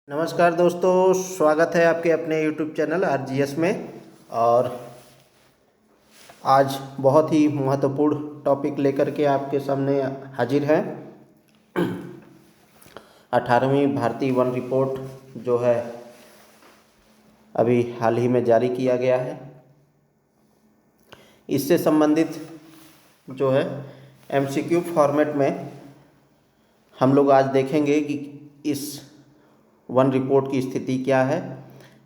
नमस्कार दोस्तों, स्वागत है आपके अपने YouTube चैनल RGS में। और आज बहुत ही महत्वपूर्ण टॉपिक लेकर के आपके सामने हाजिर हैं। 18वीं भारतीय वन रिपोर्ट जो है अभी हाल ही में जारी किया गया है। इससे संबंधित जो है MCQ फॉर्मेट में हम लोग आज देखेंगे कि इस वन रिपोर्ट की स्थिति क्या है,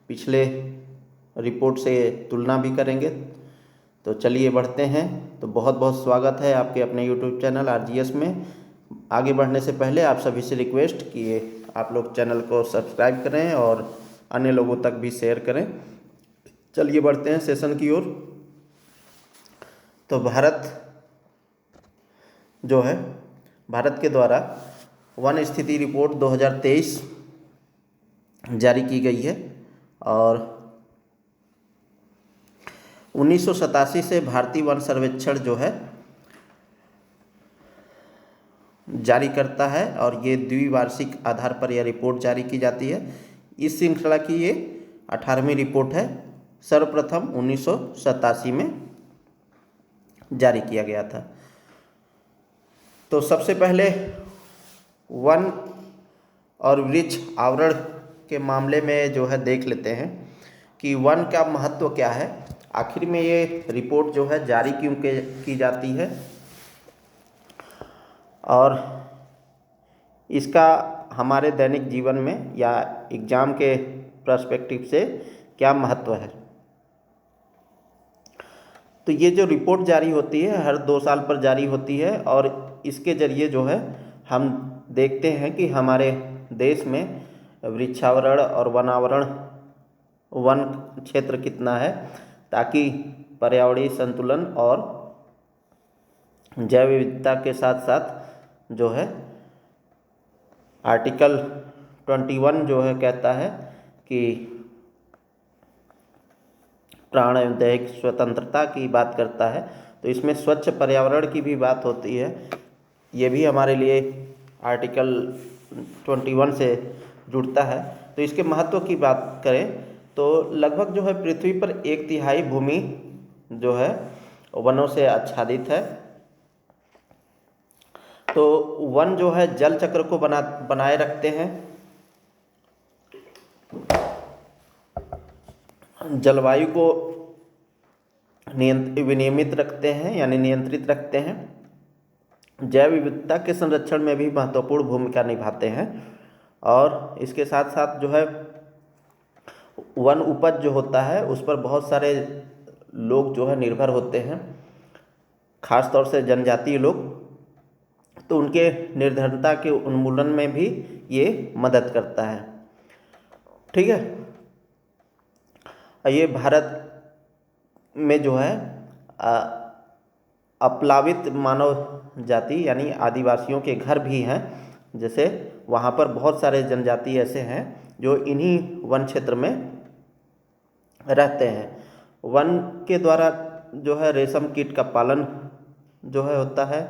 पिछले रिपोर्ट से तुलना भी करेंगे। तो चलिए बढ़ते हैं। तो बहुत बहुत स्वागत है आपके अपने YouTube चैनल RGS में। आगे बढ़ने से पहले आप सभी से रिक्वेस्ट कि आप लोग चैनल को सब्सक्राइब करें और अन्य लोगों तक भी शेयर करें। चलिए बढ़ते हैं सेशन की ओर। तो भारत के द्वारा वन स्थिति रिपोर्ट 2023 जारी की गई है और 1987 से भारतीय वन सर्वेक्षण जो है जारी करता है और ये द्विवार्षिक आधार पर यह रिपोर्ट जारी की जाती है। इस श्रृंखला की ये 18वीं रिपोर्ट है। सर्वप्रथम 1987 में जारी किया गया था। तो सबसे पहले वन और वृक्ष आवरण के मामले में जो है देख लेते हैं कि वन का महत्व क्या है, आखिर में ये रिपोर्ट जो है जारी क्यों की जाती है और इसका हमारे दैनिक जीवन में या एग्ज़ाम के पर्सपेक्टिव से क्या महत्व है। तो ये जो रिपोर्ट जारी होती है हर 2 साल पर जारी होती है और इसके ज़रिए जो है हम देखते हैं कि हमारे देश में वृक्षावरण और वन क्षेत्र कितना है, ताकि पर्यावरणीय संतुलन और जैव विविधता के साथ साथ जो है आर्टिकल 21 जो है कहता है कि प्राण एवं दैहिक स्वतंत्रता की बात करता है। तो इसमें स्वच्छ पर्यावरण की भी बात होती है। ये भी हमारे लिए आर्टिकल 21 से जुड़ता है। तो इसके महत्व की बात करें तो लगभग जो है पृथ्वी पर 1/3 भूमि जो है वनों से आच्छादित है। तो वन जो है जल चक्र को बनाए रखते हैं, जलवायु को विनियमित रखते हैं यानी नियंत्रित रखते हैं, जैव विविधता के संरक्षण में भी महत्वपूर्ण भूमिका निभाते हैं और इसके साथ साथ जो है वन उपज जो होता है उस पर बहुत सारे लोग जो है निर्भर होते हैं, खास तौर से जनजातीय लोग। तो उनके निर्धनता के उन्मूलन में भी ये मदद करता है। ठीक है। ये भारत में जो है अप्लावित मानव जाति यानी आदिवासियों के घर भी हैं। जैसे वहाँ पर बहुत सारे जनजाति ऐसे हैं जो इन्हीं वन क्षेत्र में रहते हैं। वन के द्वारा जो है रेशम कीट का पालन जो है होता है।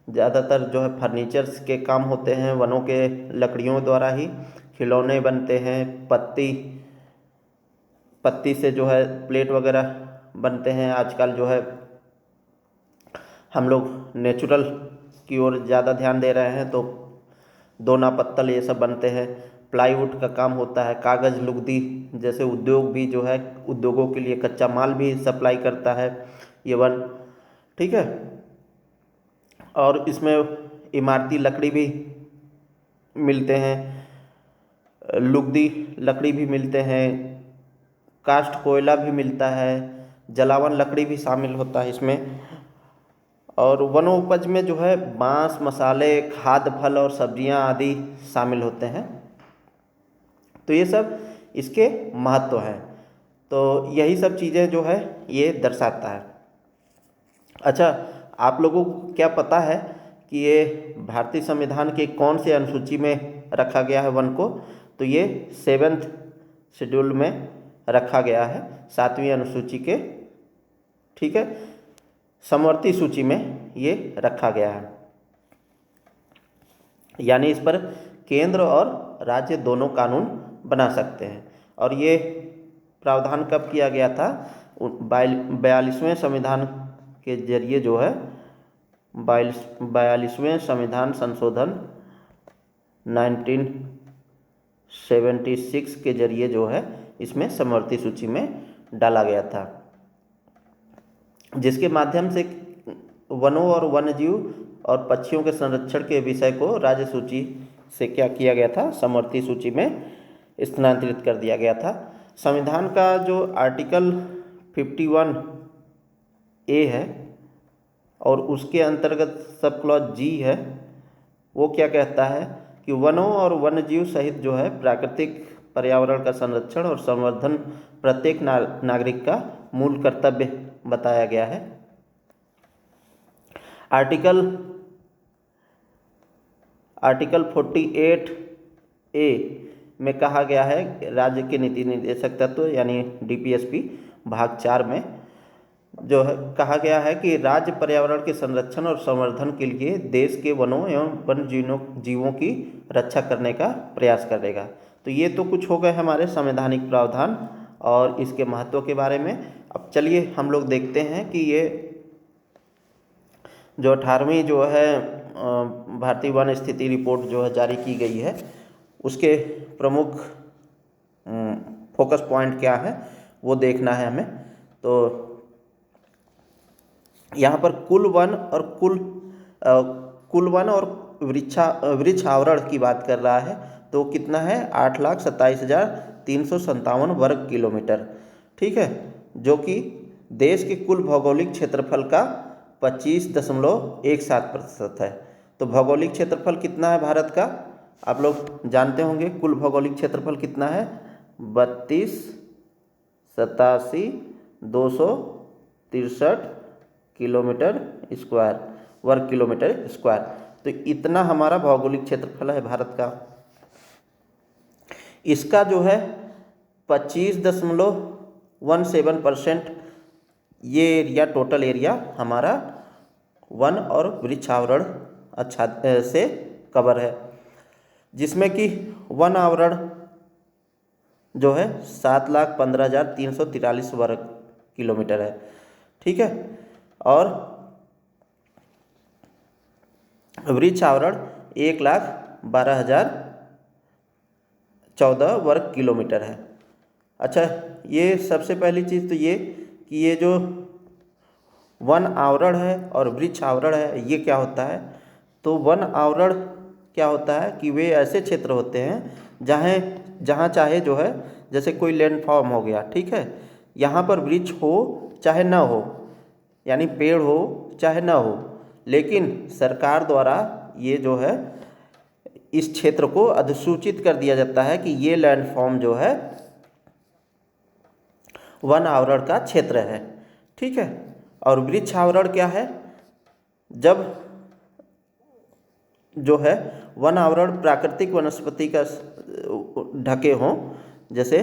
ज़्यादातर जो है फर्नीचर्स के काम होते हैं वनों के लकड़ियों द्वारा ही। खिलौने बनते हैं, पत्ती से जो है प्लेट वगैरह बनते हैं। आजकल जो है हम लोग नेचुरल की ओर ज़्यादा ध्यान दे रहे हैं, तो दोना पत्तल ये सब बनते हैं। प्लाईवुड का काम होता है, कागज़ लुगदी जैसे उद्योग भी जो है उद्योगों के लिए कच्चा माल भी सप्लाई करता है ये वन। ठीक है। और इसमें इमारती लकड़ी भी मिलते हैं, लुगदी लकड़ी भी मिलते हैं, कास्ट कोयला भी मिलता है, जलावन लकड़ी भी शामिल होता है इसमें। और वनोपज में जो है बांस, मसाले, खाद्य फल और सब्जियां आदि शामिल होते हैं। तो ये सब इसके महत्व हैं। तो यही सब चीज़ें जो है ये दर्शाता है। अच्छा, आप लोगों को क्या पता है कि ये भारतीय संविधान के कौन से अनुसूची में रखा गया है वन को? तो ये 7th शेड्यूल में रखा गया है, 7वीं अनुसूची के। ठीक है, समवर्ती सूची में ये रखा गया है, यानी इस पर केंद्र और राज्य दोनों कानून बना सकते हैं। और ये प्रावधान कब किया गया था? 42वें संविधान के जरिए जो है 42वें संविधान संशोधन 1976 के जरिए जो है इसमें समवर्ती सूची में डाला गया था, जिसके माध्यम से वनों और वन्यजीव और पक्षियों के संरक्षण के विषय को राज्य सूची से क्या किया गया था? समवर्ती सूची में स्थानांतरित कर दिया गया था। संविधान का जो आर्टिकल 51A है और उसके अंतर्गत सब क्लॉज जी है, वो क्या कहता है कि वनों और वन्यजीव सहित जो है प्राकृतिक पर्यावरण का संरक्षण और संवर्धन प्रत्येक नागरिक का मूल कर्तव्य बताया गया है। आर्टिकल 48A में कहा गया है राज्य के नीति निर्देशक तत्व यानी DPSP भाग 4 में जो है कहा गया है कि राज्य पर्यावरण के संरक्षण और संवर्धन के लिए देश के वनों एवं वन्य जीवों की रक्षा करने का प्रयास करेगा। तो ये तो कुछ हो गए हमारे संवैधानिक प्रावधान और इसके महत्व के बारे में। अब चलिए हम लोग देखते हैं कि ये जो 18वीं जो है भारतीय वन स्थिति रिपोर्ट जो है जारी की गई है, उसके प्रमुख फोकस पॉइंट क्या है वो देखना है हमें। तो यहाँ पर कुल वन और वृक्ष आवरण की बात कर रहा है, तो कितना है? 8,27,357 वर्ग किलोमीटर, ठीक है, जो कि देश के कुल भौगोलिक क्षेत्रफल का 25.17% है। तो भौगोलिक क्षेत्रफल कितना है भारत का? आप लोग जानते होंगे कुल भौगोलिक क्षेत्रफल कितना है? 32,87,263 किलोमीटर स्क्वायर, वर्ग किलोमीटर स्क्वायर। तो इतना हमारा भौगोलिक क्षेत्रफल है भारत का। इसका जो है 25.17% ये एरिया, टोटल एरिया हमारा वन और वृक्ष आवरण से कवर है, जिसमें कि वन आवरण जो है 7,15,343 वर्ग किलोमीटर है, ठीक है, और वृक्ष आवरण 1,12,014 वर्ग किलोमीटर है। अच्छा, ये सबसे पहली चीज़ तो ये कि ये जो वन आवरण है और वृक्ष आवरण है ये क्या होता है? तो वन आवरण क्या होता है कि वे ऐसे क्षेत्र होते हैं जहाँ चाहे जो है, जैसे कोई लैंडफॉर्म हो गया, ठीक है, यहाँ पर वृक्ष हो चाहे ना हो, यानी पेड़ हो चाहे ना हो, लेकिन सरकार द्वारा ये जो है इस क्षेत्र को अधिसूचित कर दिया जाता है कि ये लैंडफॉर्म जो है वन आवरण का क्षेत्र है, ठीक है। और वृक्ष आवरण क्या है? जब जो है वन आवरण प्राकृतिक वनस्पति का ढके हों, जैसे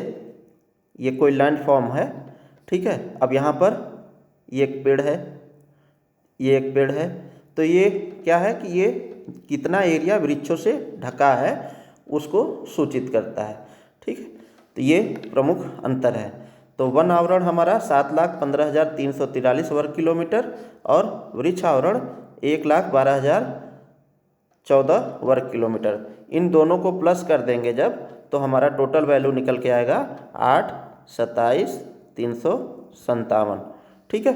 ये कोई लैंडफॉर्म है, ठीक है, अब यहाँ पर ये एक पेड़ है, ये एक पेड़ है, तो ये क्या है कि ये कितना एरिया वृक्षों से ढका है उसको सूचित करता है, ठीक है। तो ये प्रमुख अंतर है। तो वन आवरण हमारा 7,15,343 वर्ग किलोमीटर और वृक्ष आवरण 1,12,014 वर्ग किलोमीटर। इन दोनों को प्लस कर देंगे जब, तो हमारा टोटल वैल्यू निकल के आएगा 8,27,357, ठीक है।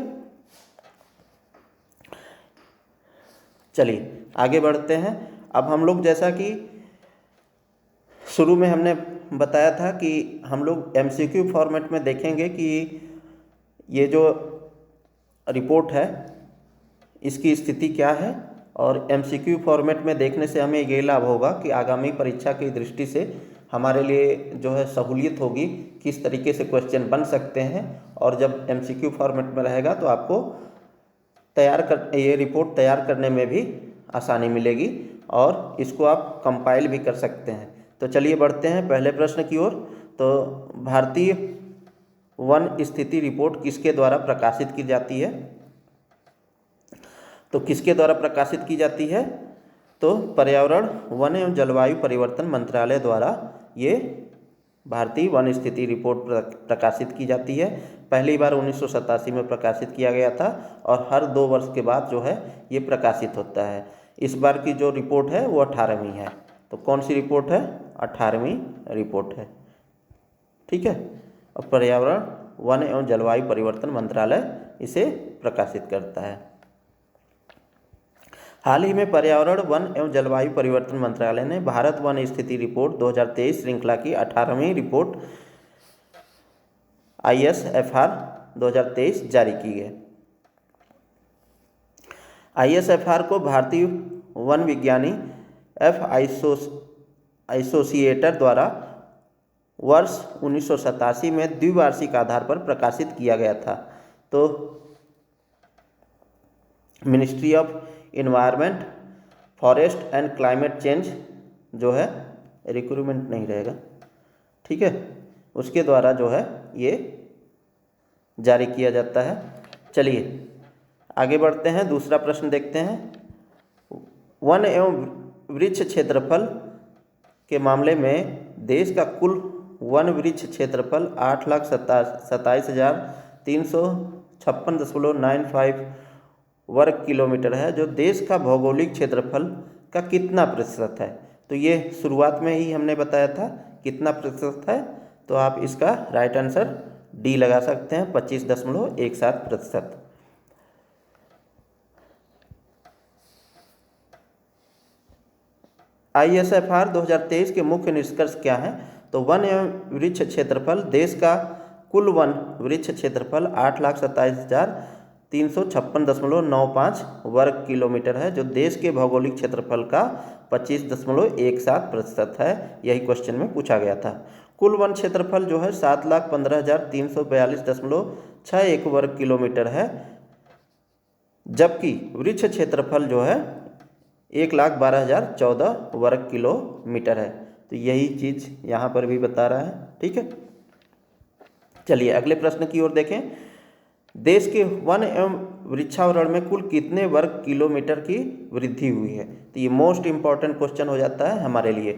चलिए आगे बढ़ते हैं। अब हम लोग, जैसा कि शुरू में हमने बताया था कि हम लोग MCQ फॉर्मेट में देखेंगे कि ये जो रिपोर्ट है इसकी स्थिति क्या है, और MCQ फॉर्मेट में देखने से हमें ये लाभ होगा कि आगामी परीक्षा की दृष्टि से हमारे लिए जो है सहूलियत होगी, किस तरीके से क्वेश्चन बन सकते हैं, और जब MCQ फॉर्मेट में रहेगा तो आपको ये रिपोर्ट तैयार करने में भी आसानी मिलेगी और इसको आप कंपाइल भी कर सकते हैं। तो चलिए बढ़ते हैं पहले प्रश्न की ओर। तो भारतीय वन स्थिति रिपोर्ट किसके द्वारा प्रकाशित की जाती है? तो किसके द्वारा प्रकाशित की जाती है? तो पर्यावरण, वन एवं जलवायु परिवर्तन मंत्रालय द्वारा ये भारतीय वन स्थिति रिपोर्ट प्रकाशित की जाती है। पहली बार 1987 में प्रकाशित किया गया था और हर 2 वर्ष के बाद जो है ये प्रकाशित होता है। इस बार की जो रिपोर्ट है वो 18वीं है। तो कौन सी रिपोर्ट है? 18वीं रिपोर्ट है। ठीक है। और पर्यावरण वन एवं जलवायु परिवर्तन मंत्रालय इसे प्रकाशित करता है। हाल ही में पर्यावरण वन एवं जलवायु परिवर्तन मंत्रालय ने भारत वन स्थिति रिपोर्ट 2023 श्रृंखला की 18वीं रिपोर्ट ISFR 2023 जारी की है। ISFR को भारतीय वन विज्ञानी एफ एसोसिएटर द्वारा वर्ष 1987 में द्विवार्षिक आधार पर प्रकाशित किया गया था। तो ministry of environment, forest and climate change जो है, रिक्रूटमेंट नहीं रहेगा, ठीक है, उसके द्वारा जो है ये जारी किया जाता है। चलिए आगे बढ़ते हैं, दूसरा प्रश्न देखते हैं। वन एवं वृक्ष क्षेत्रफल के मामले में देश का कुल वन वृक्ष क्षेत्रफल 8,27,356.95 वर्ग किलोमीटर है, जो देश का भौगोलिक क्षेत्रफल का कितना प्रतिशत है? तो ये शुरुआत में ही हमने बताया था कितना प्रतिशत है, तो आप इसका राइट आंसर डी लगा सकते हैं, 25.17%। ISFR 2023 के मुख्य निष्कर्ष क्या हैं? तो वन एवं वृक्ष क्षेत्रफल, देश का कुल वन वृक्ष क्षेत्रफल 8,27,356.95 वर्ग किलोमीटर है, जो देश के भौगोलिक क्षेत्रफल का 25.17% है। यही क्वेश्चन में पूछा गया था। कुल वन क्षेत्रफल जो है 7,15,342.61 वर्ग किलोमीटर है, जबकि वृक्ष क्षेत्रफल जो है 1,12,014 वर्ग किलोमीटर है। तो यही चीज़ यहाँ पर भी बता रहा है। ठीक है, चलिए अगले प्रश्न की ओर देखें। देश के वन एवं वृक्षावरण में कुल कितने वर्ग किलोमीटर की वृद्धि हुई है? तो ये मोस्ट इम्पॉर्टेंट क्वेश्चन हो जाता है हमारे लिए।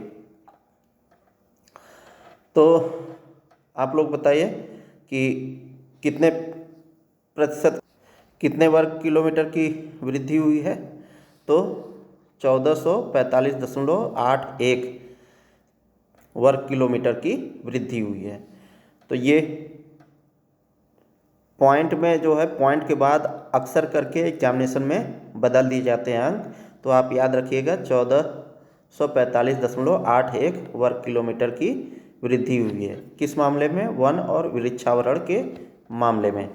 तो आप लोग बताइए कि कितने प्रतिशत, कितने वर्ग किलोमीटर की वृद्धि हुई है? तो 1445.81 वर्ग किलोमीटर की वृद्धि हुई है। तो ये पॉइंट में जो है, पॉइंट के बाद अक्सर करके एग्जामिनेशन में बदल दिए जाते हैं अंक, तो आप याद रखिएगा 1445.81 वर्ग किलोमीटर की वृद्धि हुई है। किस मामले में? वन और वृक्षावरण के मामले में।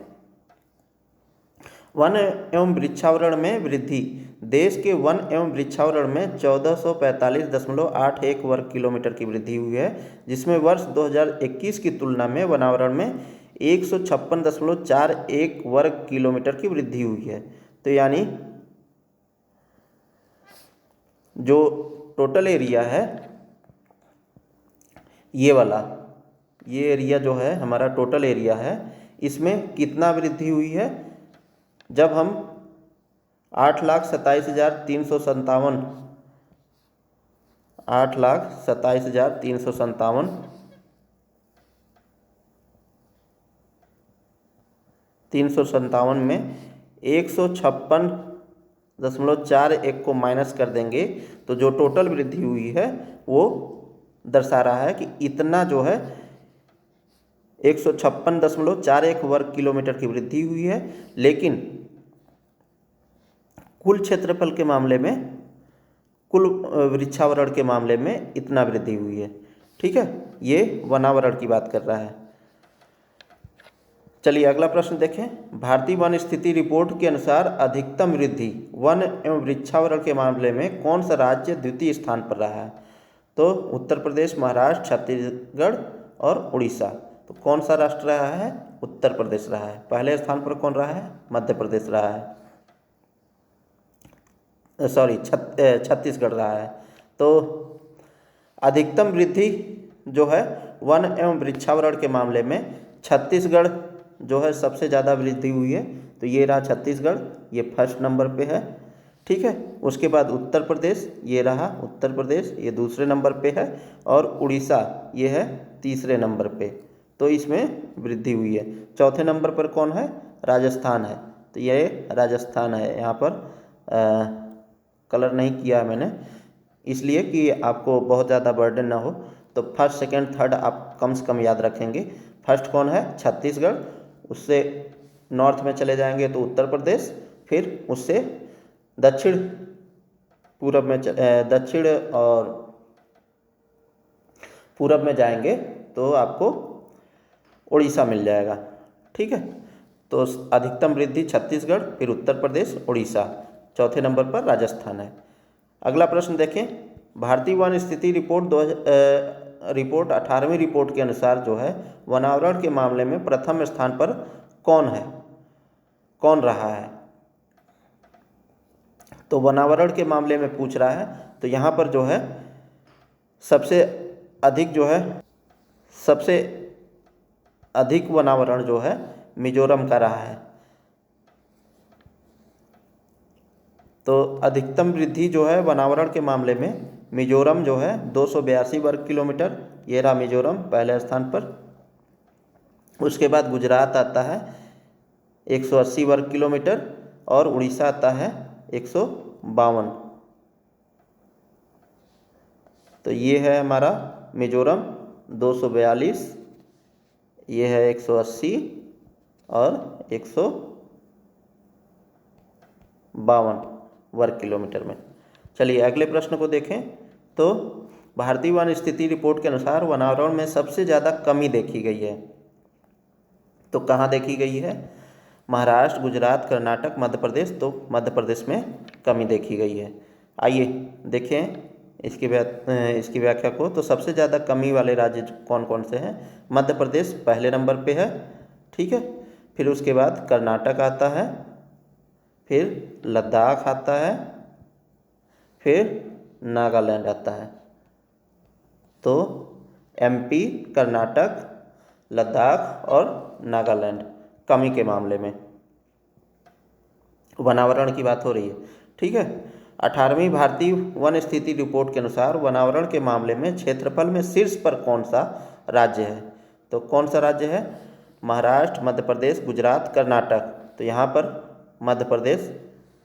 वन एवं वृक्षावरण में वृद्धि, देश के वन एवं वृक्षावरण में 1445.81 वर्ग किलोमीटर की वृद्धि हुई है, जिसमें वर्ष 2021 की तुलना में वनावरण में 156.41 वर्ग किलोमीटर की वृद्धि हुई है। तो यानी जो टोटल एरिया है, ये वाला, ये एरिया जो है हमारा टोटल एरिया है, इसमें कितना वृद्धि हुई है? जब हम 8,27,357 8,27,357 में 156.41 को माइनस कर देंगे, तो जो टोटल वृद्धि हुई है वो दर्शा रहा है कि इतना जो है 156.41 वर्ग किलोमीटर की वृद्धि हुई है। लेकिन कुल क्षेत्रफल के मामले में, कुल वृक्षावरण के मामले में इतना वृद्धि हुई है। ठीक है, ये वनावरण की बात कर रहा है। चलिए अगला प्रश्न देखें। भारतीय वन स्थिति रिपोर्ट के अनुसार अधिकतम वृद्धि वन एवं वृक्षावरण के मामले में कौन सा राज्य द्वितीय स्थान पर रहा है? तो उत्तर प्रदेश, महाराष्ट्र, छत्तीसगढ़ और उड़ीसा। तो कौन सा राष्ट्र रहा है? उत्तर प्रदेश रहा है। पहले स्थान पर कौन रहा है? मध्य प्रदेश रहा है, सॉरी छत्तीसगढ़ रहा है। तो अधिकतम वृद्धि जो है वन एवं वृक्षावरण के मामले में छत्तीसगढ़ जो है सबसे ज़्यादा वृद्धि हुई है। तो ये रहा छत्तीसगढ़, ये फर्स्ट नंबर पे है। ठीक है। उसके बाद उत्तर प्रदेश, ये रहा उत्तर प्रदेश, ये दूसरे नंबर पे है, और उड़ीसा ये है तीसरे नंबर पे। तो इसमें वृद्धि हुई है। चौथे नंबर पर कौन है? राजस्थान है। तो ये राजस्थान है। यहाँ पर कलर नहीं किया है मैंने, इसलिए कि आपको बहुत ज़्यादा बर्डन ना हो। तो फर्स्ट, सेकंड, थर्ड आप कम से कम याद रखेंगे। फर्स्ट कौन है? छत्तीसगढ़। उससे नॉर्थ में चले जाएंगे तो उत्तर प्रदेश, फिर उससे दक्षिण पूरब में दक्षिण और पूरब में जाएंगे तो आपको उड़ीसा मिल जाएगा। ठीक है। तो अधिकतम वृद्धि छत्तीसगढ़, फिर उत्तर प्रदेश, उड़ीसा, चौथे नंबर पर राजस्थान है। अगला प्रश्न देखें। भारतीय वन स्थिति रिपोर्ट 18वीं रिपोर्ट के अनुसार जो है वनावरण के मामले में प्रथम स्थान पर कौन है, कौन रहा है? तो वनावरण के मामले में पूछ रहा है। तो यहाँ पर जो है सबसे अधिक वनावरण जो है मिजोरम का रहा है। तो अधिकतम वृद्धि जो है वनावरण के मामले में मिजोरम जो है 282 वर्ग किलोमीटर, ये रहा मिजोरम पहले स्थान पर। उसके बाद गुजरात आता है 180 वर्ग किलोमीटर, और उड़ीसा आता है 152। तो ये है हमारा मिजोरम 242, ये है 180 और 152 वर्ग किलोमीटर में। चलिए अगले प्रश्न को देखें। तो भारतीय वन स्थिति रिपोर्ट के अनुसार वनावरण में सबसे ज़्यादा कमी देखी गई है। तो कहाँ देखी गई है? महाराष्ट्र, गुजरात, कर्नाटक, मध्य प्रदेश। तो मध्य प्रदेश में कमी देखी गई है। आइए देखें इसकी व्याख्या को। तो सबसे ज़्यादा कमी वाले राज्य कौन कौन से हैं? मध्य प्रदेश पहले नंबर पे है। ठीक है। फिर उसके बाद कर्नाटक आता है, फिर लद्दाख आता है, फिर नागालैंड आता है। तो एमपी, कर्नाटक, लद्दाख और नागालैंड कमी के मामले में वनावरण की बात हो रही है। ठीक है। 18वीं भारतीय वन स्थिति रिपोर्ट के अनुसार वनावरण के मामले में क्षेत्रफल में शीर्ष पर कौन सा राज्य है? तो कौन सा राज्य है? महाराष्ट्र, मध्य प्रदेश, गुजरात, कर्नाटक। तो यहाँ पर मध्य प्रदेश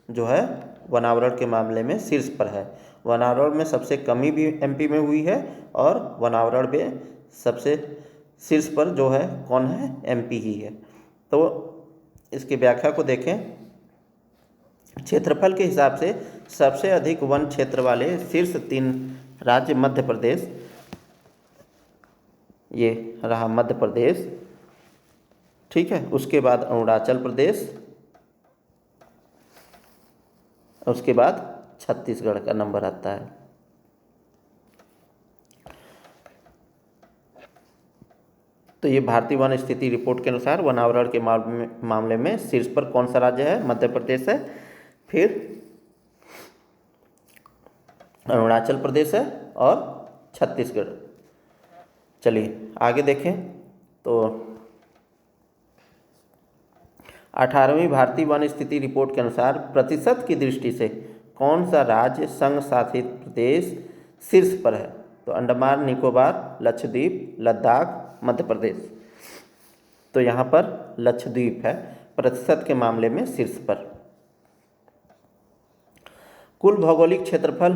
जो है वनावरण के मामले में शीर्ष पर है। वनावरण में सबसे कमी भी एमपी में हुई है, और वनावरण में सबसे शीर्ष पर जो है कौन है? एमपी ही है। तो इसकी व्याख्या को देखें। क्षेत्रफल के हिसाब से सबसे अधिक वन क्षेत्र वाले शीर्ष 3 राज्य मध्य प्रदेश, ये रहा मध्य प्रदेश। ठीक है। उसके बाद अरुणाचल प्रदेश, उसके बाद छत्तीसगढ़ का नंबर आता है। तो ये भारतीय वन स्थिति रिपोर्ट के अनुसार वनावरण के मामले में शीर्ष पर कौन सा राज्य है? मध्य प्रदेश है, फिर अरुणाचल प्रदेश है, और छत्तीसगढ़। चलिए आगे देखें। तो 18वीं भारतीय वन स्थिति रिपोर्ट के अनुसार प्रतिशत की दृष्टि से कौन सा राज्य संघ शासित प्रदेश शीर्ष पर है? तो अंडमान निकोबार, लक्षद्वीप, लद्दाख, मध्य प्रदेश। तो यहाँ पर लक्षद्वीप है प्रतिशत के मामले में शीर्ष पर। कुल भौगोलिक क्षेत्रफल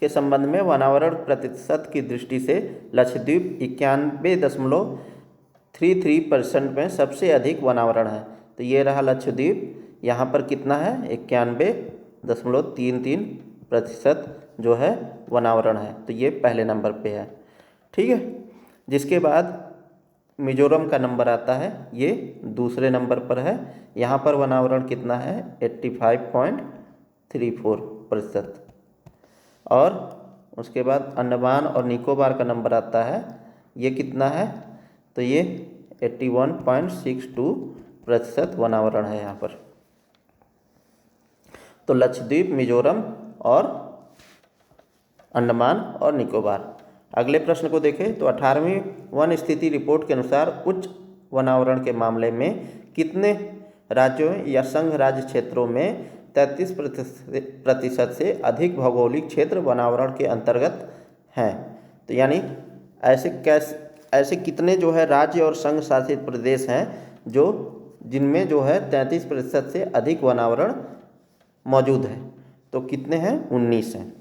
के संबंध में वनावरण प्रतिशत की दृष्टि से लक्षद्वीप 91.33% में सबसे अधिक वनावरण है। तो ये रहा लक्षद्वीप। यहाँ पर कितना है? 91.33% जो है वनावरण है। तो ये पहले नंबर पे है। ठीक है। जिसके बाद मिजोरम का नंबर आता है, ये दूसरे नंबर पर है। यहाँ पर वनावरण कितना है? 85.34%। और उसके बाद अंडमान और निकोबार का नंबर आता है, ये कितना है? तो ये 81.62% वनावरण है यहाँ पर। तो लक्षद्वीप, मिजोरम और अंडमान और निकोबार। अगले प्रश्न को देखें। तो 18वीं वन स्थिति रिपोर्ट के अनुसार उच्च वनावरण के मामले में कितने राज्यों या संघ राज्य क्षेत्रों में 33% से अधिक भौगोलिक क्षेत्र वनावरण के अंतर्गत हैं। तो यानी ऐसे कितने जो है राज्य और संघ शासित प्रदेश हैं जो जिनमें जो है 33% से अधिक वनावरण मौजूद है? तो कितने हैं? 19 हैं।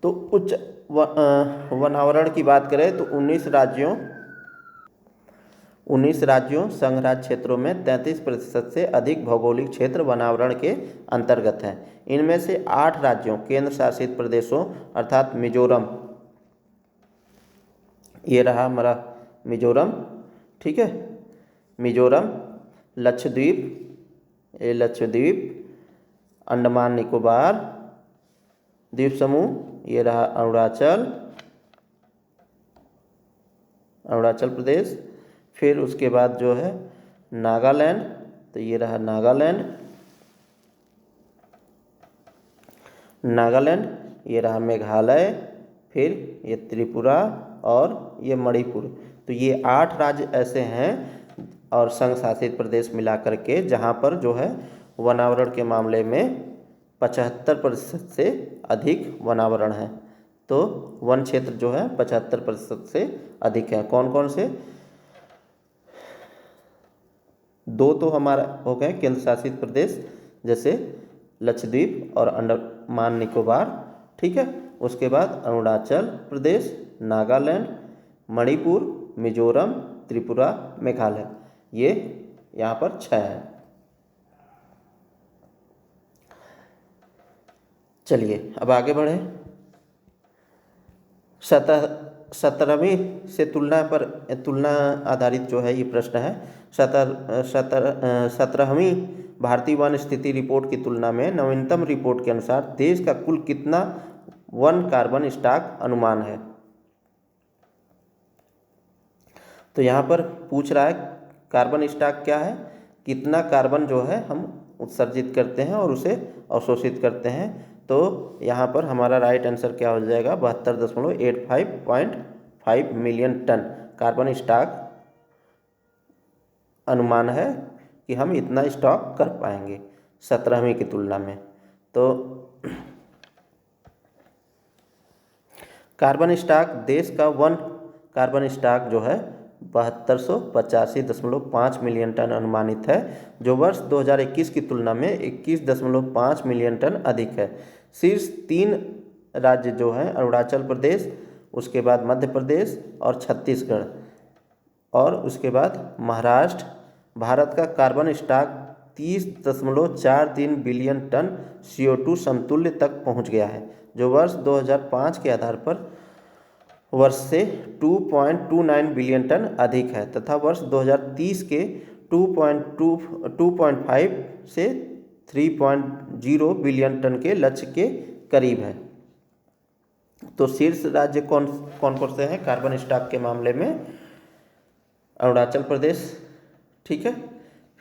तो उच्च वनावरण की बात करें तो 19 राज्यों संघ राज्य क्षेत्रों में 33% से अधिक भौगोलिक क्षेत्र वनावरण के अंतर्गत हैं। इनमें से 8 राज्यों केंद्र शासित प्रदेशों अर्थात मिजोरम, ये रहा हमारा मिजोरम, ठीक है, मिजोरम, लक्षद्वीप, अंडमान निकोबार द्वीप समूह, ये रहा अरुणाचल प्रदेश, फिर उसके बाद जो है नागालैंड, तो ये रहा नागालैंड, ये रहा मेघालय, फिर ये त्रिपुरा और ये मणिपुर। तो ये 8 राज्य ऐसे हैं और संघ शासित प्रदेश मिला करके जहाँ पर जो है वनावरण के मामले में 75% से अधिक वनावरण है। तो वन क्षेत्र जो है 75% से अधिक है। कौन कौन से? 2 तो हमारा हो गए केंद्र शासित प्रदेश, जैसे लक्षद्वीप और अंडमान निकोबार, ठीक है। उसके बाद अरुणाचल प्रदेश, नागालैंड, मणिपुर, मिजोरम, त्रिपुरा, मेघालय, ये यहाँ पर 6 हैं। चलिए अब आगे बढ़े। 17वीं से तुलना आधारित जो है ये प्रश्न है। 17वीं भारतीय वन स्थिति रिपोर्ट की तुलना में नवीनतम रिपोर्ट के अनुसार देश का कुल कितना वन कार्बन स्टॉक अनुमान है? तो यहाँ पर पूछ रहा है कार्बन स्टॉक क्या है, कितना कार्बन जो है हम उत्सर्जित करते हैं और उसे अवशोषित करते हैं। तो यहाँ पर हमारा राइट आंसर क्या हो जाएगा? 72.85 मिलियन टन कार्बन स्टॉक अनुमान है कि हम इतना स्टॉक कर पाएंगे 17वीं की तुलना में। तो कार्बन स्टॉक, देश का वन कार्बन स्टॉक जो है 7285.5 मिलियन टन अनुमानित है, जो वर्ष 2021 की तुलना में 21.5 मिलियन टन अधिक है। शीर्ष 3 राज्य जो हैं अरुणाचल प्रदेश, उसके बाद मध्य प्रदेश और छत्तीसगढ़, और उसके बाद महाराष्ट्र। भारत का carbon stock 30.43 billion ton CO2 समतुल्य तक पहुंच गया है, जो वर्ष 2005 के आधार पर वर्ष से 2.29 बिलियन टन अधिक है तथा वर्ष 2030 के 2.5 से 3.0 बिलियन टन के लक्ष्य के करीब है। तो शीर्ष राज्य कौन कौन से हैं कार्बन स्टॉक के मामले में? अरुणाचल प्रदेश, ठीक है,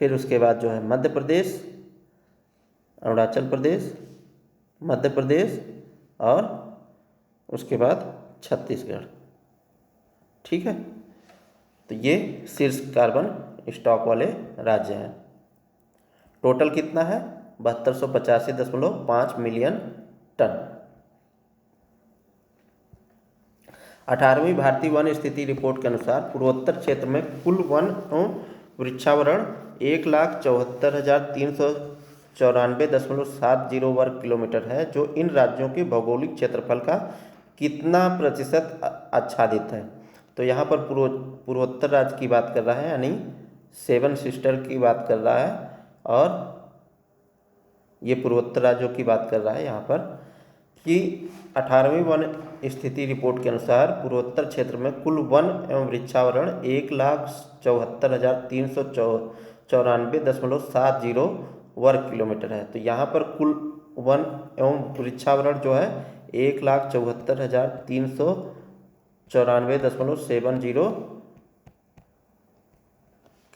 फिर उसके बाद जो है मध्य प्रदेश, अरुणाचल प्रदेश, मध्य प्रदेश और उसके बाद छत्तीसगढ़, ठीक है। तो ये शीर्ष कार्बन स्टॉक वाले राज्य हैं। टोटल कितना है? 7285.5 मिलियन टन। 18वीं भारतीय वन स्थिति रिपोर्ट के अनुसार पूर्वोत्तर क्षेत्र में कुल वन एवं वृक्षावरण 1,74,394.70 वर्ग किलोमीटर है, जो इन राज्यों के भौगोलिक क्षेत्रफल का कितना प्रतिशत आच्छादित है? तो यहाँ पर पूर्वोत्तर राज्य की बात कर रहा है, यानी 7 सिस्टर की बात कर रहा है, और ये पूर्वोत्तर राज्यों की बात कर रहा है यहाँ पर कि 18वीं वन स्थिति रिपोर्ट के अनुसार पूर्वोत्तर क्षेत्र में कुल वन एवं वृक्षावरण 1,74,394.70 वर्ग किलोमीटर है। तो यहाँ पर कुल वन एवं वृक्षावरण जो है 1,74,394.70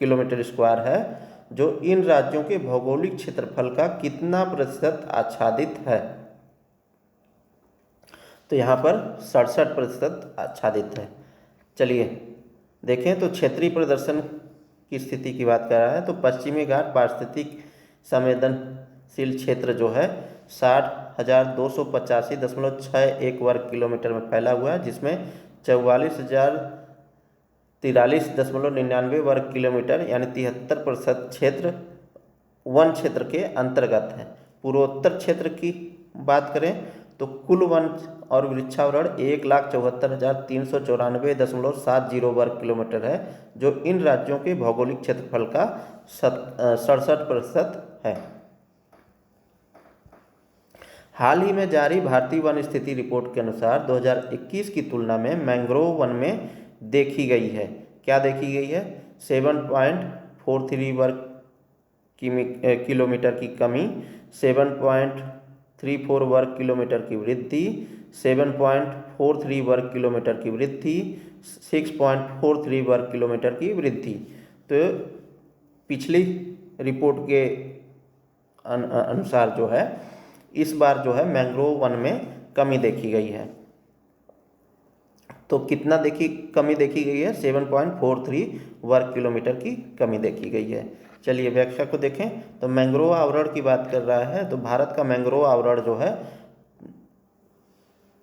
किलोमीटर स्क्वायर है, जो इन राज्यों के भौगोलिक क्षेत्रफल का कितना प्रतिशत आच्छादित है? तो यहाँ पर 67% आच्छादित है। चलिए देखें तो क्षेत्रीय प्रदर्शन की स्थिति की बात कर रहा है। तो पश्चिमी घाट पारिस्थितिक संवेदनशील क्षेत्र जो है 60,285.61 वर्ग किलोमीटर में फैला हुआ है, जिसमें 44,043.99 वर्ग किलोमीटर यानी 73% क्षेत्र वन क्षेत्र के अंतर्गत है। पूर्वोत्तर क्षेत्र की बात करें तो कुल वन और वृक्षावरण 1,74,394.70 वर्ग किलोमीटर है, जो इन राज्यों के भौगोलिक क्षेत्रफल का 67% है। हाल ही में जारी भारतीय वन स्थिति रिपोर्ट के अनुसार 2021 की तुलना में मैंग्रोव वन में देखी गई है, क्या देखी गई है, 7.43 वर्ग किलोमीटर की कमी, 7.34 वर्ग किलोमीटर की वृद्धि, 7.43 वर्ग किलोमीटर की वृद्धि, 6.43 वर्ग किलोमीटर की वृद्धि। तो पिछली रिपोर्ट के अनुसार जो है इस बार जो है मैंग्रोव वन में कमी देखी गई है। तो कितना कमी देखी गई है, 7.43 वर्ग किलोमीटर की कमी देखी गई है। चलिए व्याख्या को देखें तो मैंग्रोव आवरण की बात कर रहा है तो भारत का मैंग्रोव आवरण जो है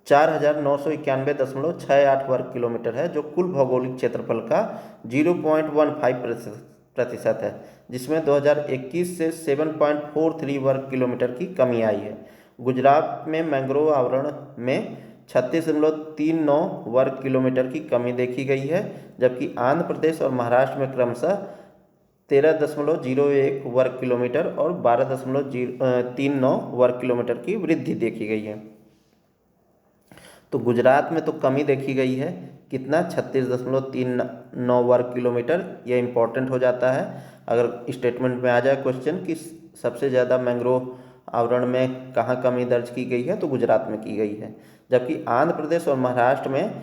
4,991.68 वर्ग किलोमीटर है, जो कुल भौगोलिक क्षेत्रफल का 0.15% है, जिसमें 2021 से 7.43 वर्ग किलोमीटर की कमी आई है। गुजरात में मैंग्रोव आवरण में 36.39 वर्ग किलोमीटर की कमी देखी गई है, जबकि आंध्र प्रदेश और महाराष्ट्र में क्रमशः 13.01 वर्ग किलोमीटर और 12.39 वर्ग किलोमीटर की वृद्धि देखी गई है। तो गुजरात में तो कमी देखी गई है, कितना, 36.39 वर्ग किलोमीटर। यह इंपॉर्टेंट हो जाता है अगर स्टेटमेंट में आ जाए क्वेश्चन कि सबसे ज़्यादा मैंग्रोव आवरण में कहाँ कमी दर्ज की गई है, तो गुजरात में की गई है। जबकि आंध्र प्रदेश और महाराष्ट्र में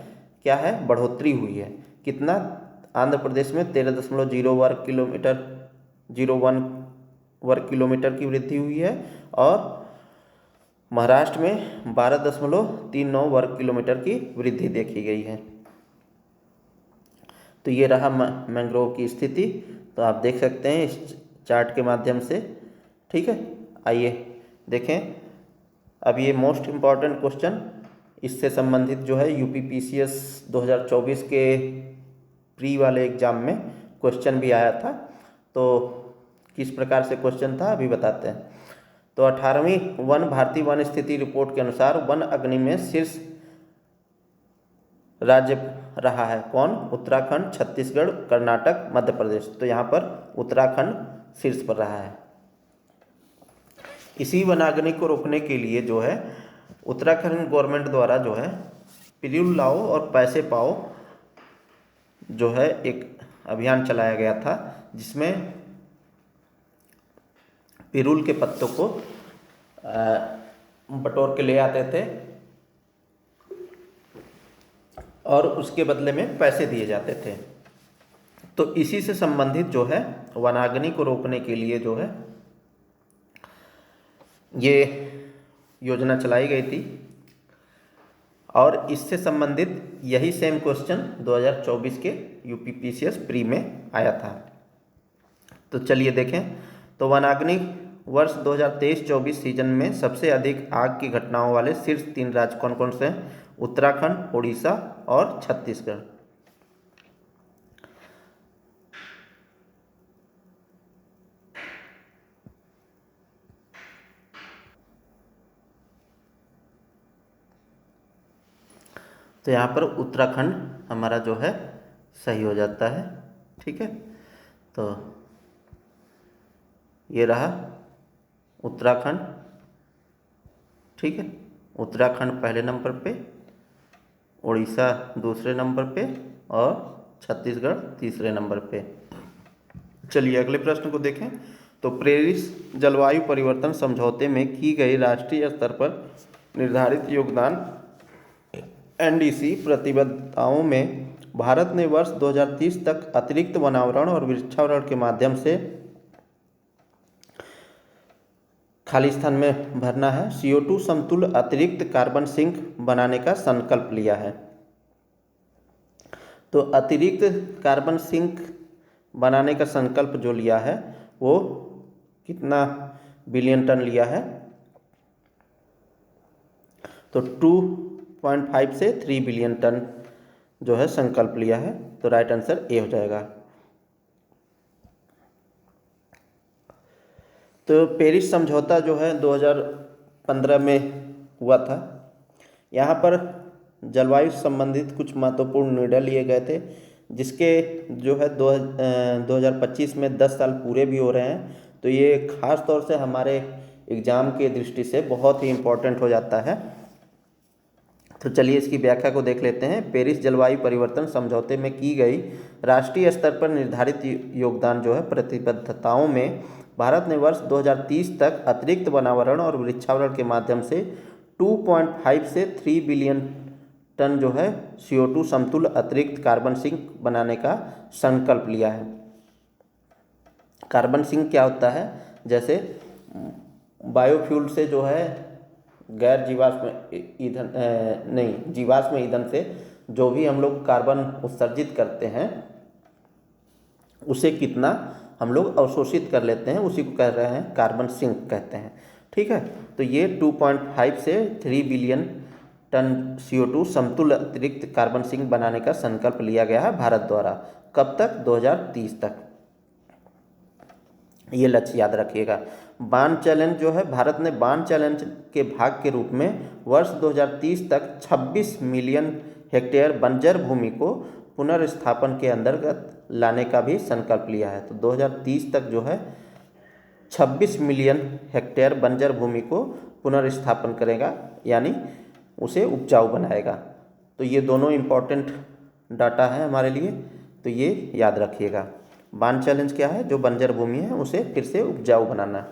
क्या है, बढ़ोतरी हुई है, कितना, आंध्र प्रदेश में 13.01 वर्ग किलोमीटर की वृद्धि हुई है और महाराष्ट्र में 12.39 वर्ग किलोमीटर की वृद्धि देखी गई है। तो ये रहा मैंग्रोव की स्थिति, तो आप देख सकते हैं इस चार्ट के माध्यम से, ठीक है। आइए देखें अब ये मोस्ट इम्पॉर्टेंट क्वेश्चन, इससे संबंधित जो है UPPCS 2024 के प्री वाले एग्जाम में क्वेश्चन भी आया था। तो किस प्रकार से क्वेश्चन था अभी बताते हैं। तो 18वीं भारतीय वन स्थिति रिपोर्ट के अनुसार वन अग्नि में शीर्ष राज्य रहा है कौन, उत्तराखंड, छत्तीसगढ़, कर्नाटक, मध्य प्रदेश। तो यहाँ पर उत्तराखंड शीर्ष पर रहा है। इसी वनाग्नि को रोकने के लिए जो है उत्तराखंड गवर्नमेंट द्वारा जो है पिरूल लाओ और पैसे पाओ जो है एक अभियान चलाया गया था, जिसमें पिरूल के पत्तों को बटोर के ले आते थे और उसके बदले में पैसे दिए जाते थे। तो इसी से संबंधित जो है वनाग्नि को रोकने के लिए जो है ये योजना चलाई गई थी और इससे संबंधित यही सेम क्वेश्चन 2024 के UPPCS प्री में आया था। तो चलिए देखें, तो वनाग्नि वर्ष 2023-24 सीजन में सबसे अधिक आग की घटनाओं वाले शीर्ष 3 राज्य कौन कौन से हैं, उत्तराखंड, उड़ीसा और छत्तीसगढ़। तो यहाँ पर उत्तराखंड हमारा जो है सही हो जाता है, ठीक है। तो ये रहा उत्तराखंड, ठीक है। उत्तराखंड पहले नंबर पे, उड़ीसा दूसरे नंबर पे और छत्तीसगढ़ तीसरे नंबर पे। चलिए अगले प्रश्न को देखें। तो पेरिस जलवायु परिवर्तन समझौते में की गई राष्ट्रीय स्तर पर निर्धारित योगदान NDC प्रतिबद्धताओं में भारत ने वर्ष 2030 तक अतिरिक्त वनावरण और वृक्षावरण के माध्यम से खाली स्थान में भरना है CO2 समतुल्य अतिरिक्त कार्बन सिंक बनाने का संकल्प लिया है। तो अतिरिक्त कार्बन सिंक बनाने का संकल्प जो लिया है वो कितना बिलियन टन लिया है। तो 2.5 से 3 बिलियन टन जो है संकल्प लिया है। तो राइट आंसर ए हो जाएगा। तो पेरिस समझौता जो है 2015 में हुआ था। यहाँ पर जलवायु संबंधित कुछ महत्वपूर्ण निर्णय लिए गए थे, जिसके जो है 2025 में 10 साल पूरे भी हो रहे हैं। तो ये खास तौर से हमारे एग्ज़ाम के दृष्टि से बहुत ही इम्पोर्टेंट हो जाता है। तो चलिए इसकी व्याख्या को देख लेते हैं। पेरिस जलवायु परिवर्तन समझौते में की गई राष्ट्रीय स्तर पर निर्धारित योगदान जो है प्रतिबद्धताओं में भारत ने वर्ष 2030 तक अतिरिक्त वनावरण और वृक्षावरण के माध्यम से 2.5 से 3 बिलियन टन जो है CO2 समतुल्य अतिरिक्त कार्बन सिंक बनाने का संकल्प लिया है। कार्बन सिंक क्या होता है? जैसे बायोफ्यूल से जो है गैर जीवाश्म ईंधन नहीं जीवाश्म ईंधन से जो भी हम लोग कार्बन उत्सर्जित करते हैं उसे कितना हम लोग अवशोषित कर लेते हैं, उसी को कह रहे हैं कार्बन सिंक कहते हैं। ठीक है, तो ये 2.5 से 3 बिलियन टन CO2 समतुल्य अतिरिक्त कार्बन सिंक बनाने का संकल्प लिया गया है भारत द्वारा। कब तक? 2030 तक। ये लक्ष्य याद रखिएगा। बान चैलेंज जो है, भारत ने बान चैलेंज के भाग के रूप में वर्ष 2030 तक 26 मिलियन हेक्टेयर बंजर भूमि को पुनर्स्थापन के अंतर्गत लाने का भी संकल्प लिया है। तो 2030 तक जो है 26 मिलियन हेक्टेयर बंजर भूमि को पुनर्स्थापन करेगा, यानी उसे उपजाऊ बनाएगा। तो ये दोनों इम्पोर्टेंट डाटा है हमारे लिए, तो ये याद रखिएगा। बान चैलेंज क्या है? जो बंजर भूमि है उसे फिर से उपजाऊ बनाना।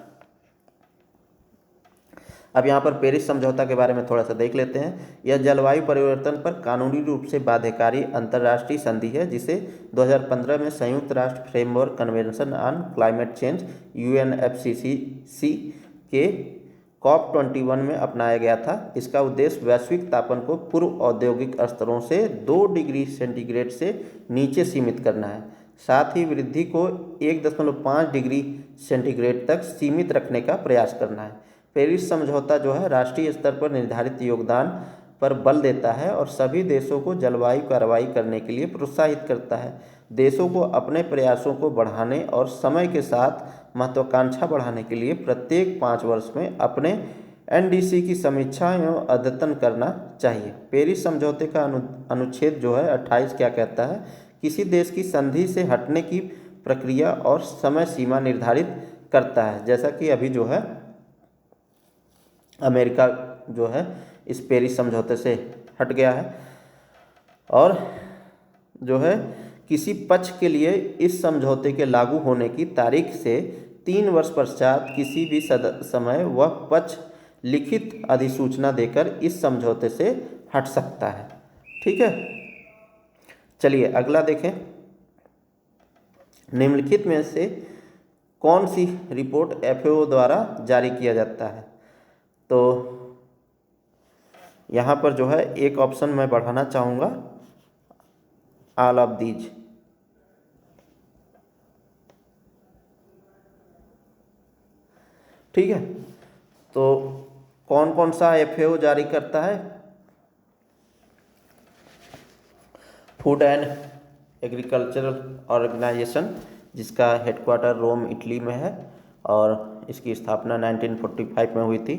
अब यहाँ पर पेरिस समझौता के बारे में थोड़ा सा देख लेते हैं। यह जलवायु परिवर्तन पर कानूनी रूप से बाध्यकारी अंतर्राष्ट्रीय संधि है, जिसे 2015 में संयुक्त राष्ट्र framework convention on climate change UNFCCC के COP21 में अपनाया गया था। इसका उद्देश्य वैश्विक तापन को पूर्व औद्योगिक स्तरों से 2 डिग्री सेंटीग्रेड से नीचे सीमित करना है, साथ ही वृद्धि को 1.5 डिग्री सेंटीग्रेड तक सीमित रखने का प्रयास करना है। पेरिस समझौता जो है राष्ट्रीय स्तर पर निर्धारित योगदान पर बल देता है और सभी देशों को जलवायु कार्रवाई करने के लिए प्रोत्साहित करता है। देशों को अपने प्रयासों को बढ़ाने और समय के साथ महत्वाकांक्षा बढ़ाने के लिए प्रत्येक 5 वर्ष में अपने NDC की समीक्षा एवं अद्यतन करना चाहिए। पेरिस समझौते का अनुच्छेद जो है 28 क्या कहता है? किसी देश की संधि से हटने की प्रक्रिया और समय सीमा निर्धारित करता है। जैसा कि अभी जो है अमेरिका जो है इस पेरिस समझौते से हट गया है, और जो है किसी पक्ष के लिए इस समझौते के लागू होने की तारीख से 3 वर्ष पश्चात किसी भी समय वह पक्ष लिखित अधिसूचना देकर इस समझौते से हट सकता है। ठीक है, चलिए अगला देखें। निम्नलिखित में से कौन सी रिपोर्ट FAO द्वारा जारी किया जाता है? तो यहाँ पर जो है एक ऑप्शन मैं बढ़ाना चाहूँगा, ऑल ऑफ दीज। ठीक है, तो कौन कौन सा FAO जारी करता है? फूड एंड एग्रीकल्चरल ऑर्गेनाइजेशन, जिसका हेडक्वार्टर रोम इटली में है और इसकी स्थापना 1945 में हुई थी।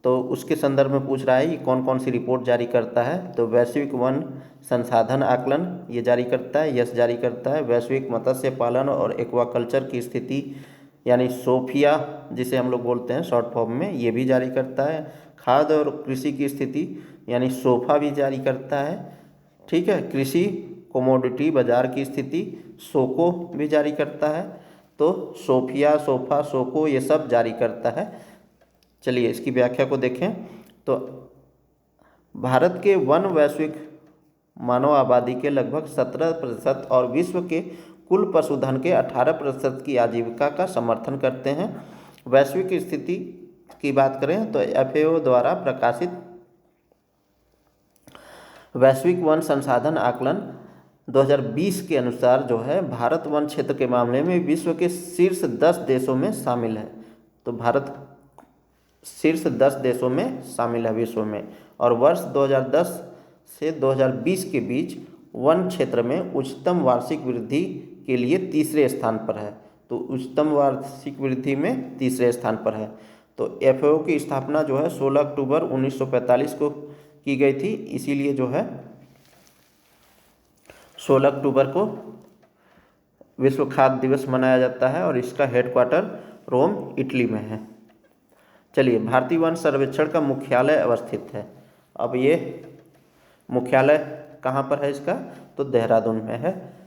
तो उसके संदर्भ में पूछ रहा है कि कौन कौन सी रिपोर्ट जारी करता है। तो वैश्विक वन संसाधन आकलन ये जारी करता है, यस जारी करता है। वैश्विक मत्स्य पालन और एक्वाकल्चर की स्थिति यानी सोफिया जिसे हम लोग बोलते हैं शॉर्ट फॉर्म में, ये भी जारी करता है। खाद्य और कृषि की स्थिति यानी सोफा भी जारी करता है। ठीक है, कृषि कोमोडिटी बाजार की स्थिति सोको भी जारी करता है। तो सोफिया, सोफा, सोको ये सब जारी करता है। चलिए इसकी व्याख्या को देखें। तो भारत के वन वैश्विक मानव आबादी के लगभग 17% और विश्व के कुल पशुधन के 18% की आजीविका का समर्थन करते हैं। वैश्विक स्थिति की बात करें तो FAO द्वारा प्रकाशित वैश्विक वन संसाधन आकलन 2020 के अनुसार जो है भारत वन क्षेत्र के मामले में विश्व के शीर्ष 10 देशों में शामिल है। तो भारत शीर्ष 10 देशों में शामिल है विश्व में, और वर्ष 2010 से 2020 के बीच वन क्षेत्र में उच्चतम वार्षिक वृद्धि के लिए तीसरे स्थान पर है। तो उच्चतम वार्षिक वृद्धि में तीसरे स्थान पर है। तो FAO की स्थापना जो है 16 अक्टूबर 1945 को की गई थी, इसीलिए जो है 16 अक्टूबर को विश्व खाद्य दिवस मनाया जाता है, और इसका हेडक्वार्टर रोम, इटली में है। चलिए, भारतीय वन सर्वेक्षण का मुख्यालय अवस्थित है। अब ये मुख्यालय कहाँ पर है इसका? तो देहरादून में है।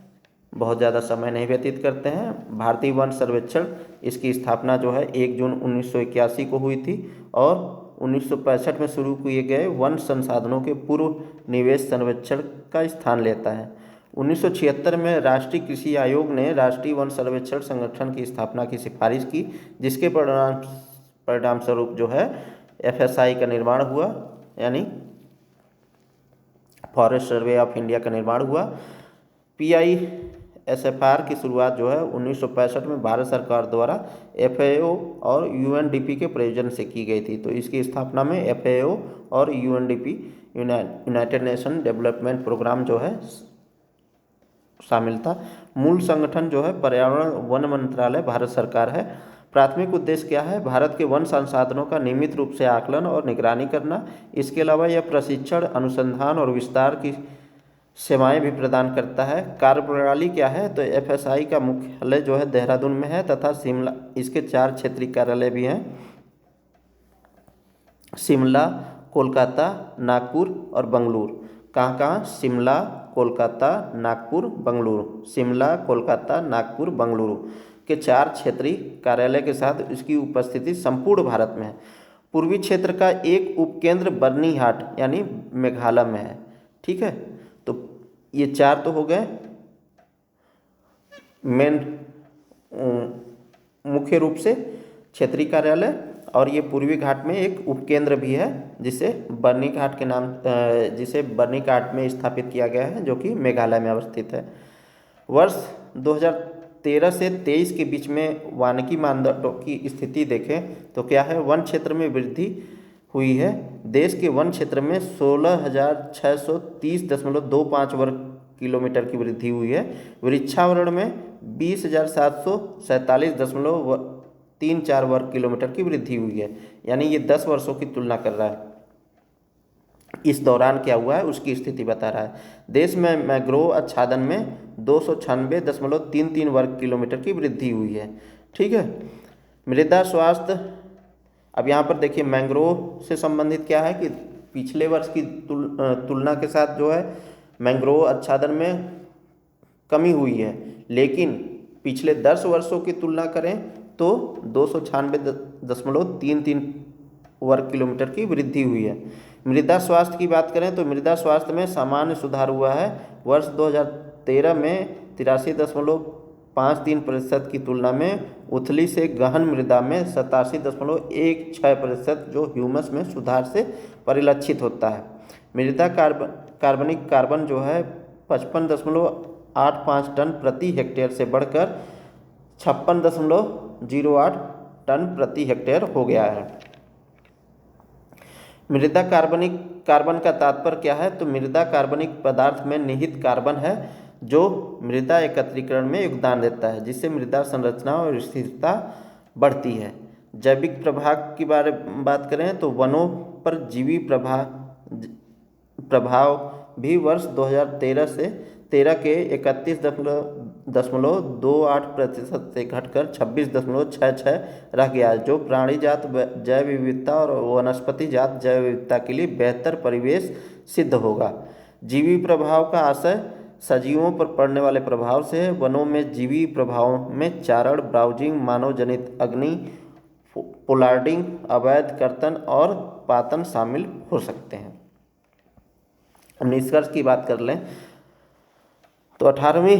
बहुत ज़्यादा समय नहीं व्यतीत करते हैं। भारतीय वन सर्वेक्षण, इसकी स्थापना जो है 1 जून 1981 को हुई थी, और 1965 में शुरू किए गए वन संसाधनों के पूर्व निवेश सर्वेक्षण का स्थान लेता है। 1976 में राष्ट्रीय कृषि आयोग ने राष्ट्रीय वन सर्वेक्षण संगठन की स्थापना की सिफारिश की, जिसके परिणाम स्वरूप जो है FSI का निर्माण हुआ, यानी फॉरेस्ट सर्वे ऑफ इंडिया का निर्माण हुआ। PISFR की शुरुआत जो है 1965 में भारत सरकार द्वारा FAO और UNDP के प्रयोजन से की गई थी। तो इसकी स्थापना में FAO और UNDP, United Nation Development Programme जो है शामिल था। मूल संगठन जो है पर्यावरण वन मंत्रालय, भारत सरकार है। प्राथमिक उद्देश्य क्या है? भारत के वन संसाधनों का नियमित रूप से आकलन और निगरानी करना। इसके अलावा यह प्रशिक्षण, अनुसंधान और विस्तार की सेवाएं भी प्रदान करता है। कार्यप्रणाली क्या है? तो FSI का मुख्यालय जो है देहरादून में है, तथा शिमला, इसके 4 क्षेत्रीय कार्यालय भी हैं, शिमला, कोलकाता, नागपुर और बंगलुरु। कहाँ? शिमला, कोलकाता, नागपुर, बंगलुरु। शिमला, कोलकाता, नागपुर, बंगलुरु के 4 क्षेत्रीय कार्यालय के साथ इसकी उपस्थिति संपूर्ण भारत में है। पूर्वी क्षेत्र का एक उपकेंद्र बर्नीहाट यानी मेघालय में है। ठीक है, तो ये 4 तो हो गए मेन मुख्य रूप से क्षेत्रीय कार्यालय, और ये पूर्वी घाट में एक उपकेंद्र भी है जिसे बर्नीघाट के नाम जिसे बर्नीघाट में स्थापित किया गया है, जो कि मेघालय में अवस्थित है। वर्ष 2013 से 23 के बीच में वानिकी मानदंडों की स्थिति देखें तो क्या है? वन क्षेत्र में वृद्धि हुई है। देश के वन क्षेत्र में 16,630.25 वर्ग किलोमीटर की वृद्धि हुई है। वृक्षावरण में 20,747.34 वर्ग किलोमीटर की वृद्धि हुई है, यानी ये 10 वर्षों की तुलना कर रहा है। इस दौरान क्या हुआ है उसकी स्थिति बता रहा है। देश में मैंग्रोव आच्छादन में 296.33 वर्ग किलोमीटर की वृद्धि हुई है। ठीक है, मृदा स्वास्थ्य, अब यहाँ पर देखिए मैंग्रोव से संबंधित क्या है कि पिछले वर्ष की तुलना के साथ जो है मैंग्रोव आच्छादन में कमी हुई है, लेकिन पिछले 10 वर्षों की तुलना करें तो 296.33 वर्ग किलोमीटर की वृद्धि हुई है। मृदा स्वास्थ्य की बात करें तो मृदा स्वास्थ्य में सामान्य सुधार हुआ है। वर्ष 2013 में 83.53% की तुलना में उथली से गहन मृदा में 87.16% जो ह्यूमस में सुधार से परिलक्षित होता है। मृदा कार्बनिक कार्बन जो है 55.85 टन प्रति हेक्टेयर से बढ़कर 56.08 टन प्रति हेक्टेयर हो गया है। मृदा कार्बनिक कार्बन का तात्पर्य क्या है? तो मृदा कार्बनिक पदार्थ में निहित कार्बन है जो मृदा एकत्रीकरण में योगदान देता है, जिससे मृदा संरचना और स्थिरता बढ़ती है। जैविक प्रभाव की बात करें तो वनों पर जीवी प्रभाव भी वर्ष 2013 से 13 के 31.28% से घटकर 26.66 रह गया, जो प्राणी जात जैव विविधता और वनस्पति जात जैव विविधता के लिए बेहतर परिवेश सिद्ध होगा। जीवी प्रभाव का आशय सजीवों पर पड़ने वाले प्रभाव से है। वनों में जीवी प्रभावों में चारण, ब्राउजिंग, मानव जनित अग्नि, पोलार्डिंग, अवैध कर्तन और पातन शामिल हो सकते हैं। निष्कर्ष की बात कर लें तो 18वीं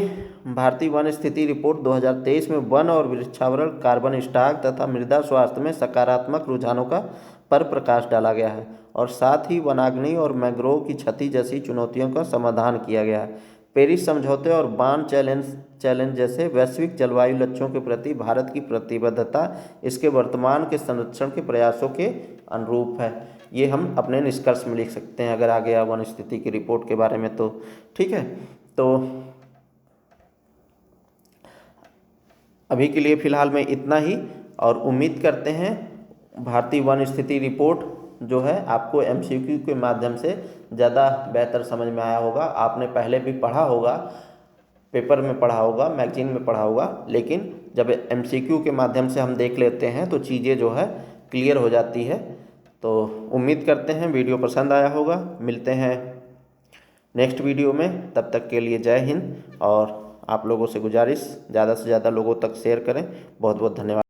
भारतीय वन स्थिति रिपोर्ट 2023 में वन और वृक्षावरण, कार्बन स्टॉक तथा मृदा स्वास्थ्य में सकारात्मक रुझानों पर प्रकाश डाला गया है, और साथ ही वनाग्नि और मैंग्रोव की क्षति जैसी चुनौतियों का समाधान किया गया है। पेरिस समझौते और बान चैलेंज जैसे वैश्विक जलवायु लक्ष्यों के प्रति भारत की प्रतिबद्धता इसके वर्तमान के संरक्षण के प्रयासों के अनुरूप है। ये हम अपने निष्कर्ष में लिख सकते हैं अगर आ गया वन स्थिति की रिपोर्ट के बारे में तो। ठीक है, तो अभी के लिए फ़िलहाल में इतना ही, और उम्मीद करते हैं भारतीय वन स्थिति रिपोर्ट जो है आपको एमसीक्यू के माध्यम से ज़्यादा बेहतर समझ में आया होगा। आपने पहले भी पढ़ा होगा, पेपर में पढ़ा होगा, मैगजीन में पढ़ा होगा, लेकिन जब एमसीक्यू के माध्यम से हम देख लेते हैं तो चीज़ें जो है क्लियर हो जाती है। तो उम्मीद करते हैं वीडियो पसंद आया होगा। मिलते हैं नेक्स्ट वीडियो में, तब तक के लिए जय हिंद। और आप लोगों से गुजारिश ज़्यादा से ज़्यादा लोगों तक शेयर करें। बहुत बहुत धन्यवाद।